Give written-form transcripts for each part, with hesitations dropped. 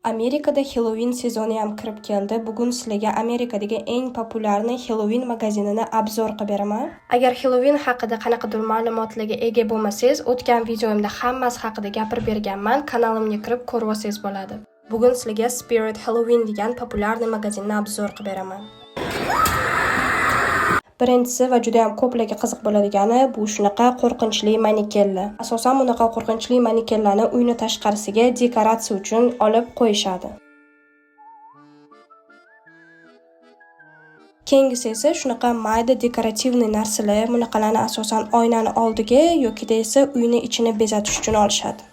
Amerikada Halloween sezoni ham kirib keldi. Bugun sizlarga Amerikadagi eng populyarni Halloween magazinini obzor qilib beraman. Agar Halloween haqida qanaqadir ma'lumotlarga ega bo'lmasangiz, o'tgan videomda hammasi haqida gapirib berganman. Kanalimga kirib ko'rib olsangiz bo'ladi. Bugun sizlarga Spirit Halloween degan populyarni magazinni obzor qilib beraman. Birinchisi va juda ham ko'plarga qiziq bo'ladigani bu shunaqa qo'rqinchli manekenlar. Asosan bunaqa qo'rqinchli manekenlarni uyni tashqarisiga dekoratsiya uchun olib qo'yishadi. Keyingisi esa shunaqa mayda dekorativniy narsalar, bunaqalarni asosan oynani oldiga yoki esa uyni ichini bezatish uchun olishadi.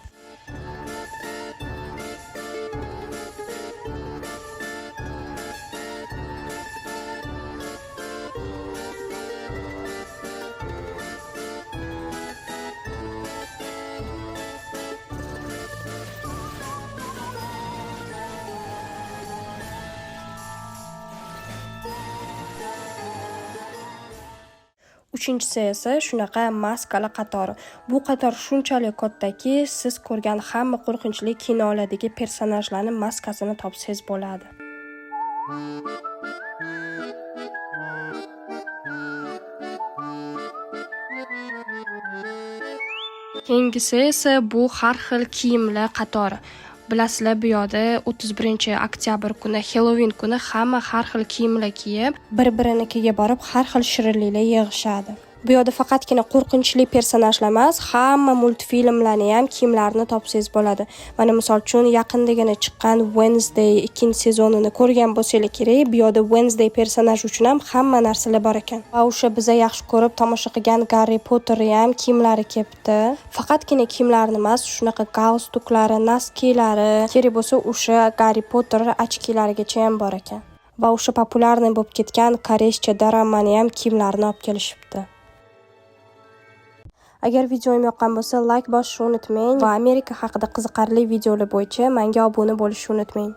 Uchinchisi esa shunaqa maskali qator. Bu qator shunchalik kattaki, siz ko'rgan hamma qo'rqinchli kinolardagi personajlarning maskasini topsangiz bo'ladi. Keyingisi esa bu har xil kiyimlar qatori. Bilasizlar, bu yoqda 31-oktyabr kuni Halloween kuni hamma har xil kiyimlar kiyib, bir-birinikiga borib har xil shirinliklar yig'ishadi. Bu yoqda faqatgina qo'rqinchli personajlar emas, hamma multfilmlarning ham kiyimlarini topsangiz bo'ladi. Mana misol uchun yaqindagina chiqqan Wednesday 2-sezonini ko'rgan bo'lsangiz kerak, bu yoqda Wednesday personaj uchun ham hamma narsalar bor ekan. Va o'sha biza yaxshi ko'rib tomosha qilgan Harry Potter ham kiyimlari kelibdi. Faqatgina kiyimlarini emas, shunaqa galstuklari, noskilari, kerak bo'lsa o'sha Harry Potter ochkilarigacha ham bor ekan. Va o'sha populyarniy bo'lib ketgan koreyscha doramani ham kiyimlarini olib kelishibdi. Agar videoim yoqqan bo'lsa, like bosishni unutmang va Amerika haqida qiziqarli videolar bo'yicha menga obuna bo'lishni unutmang.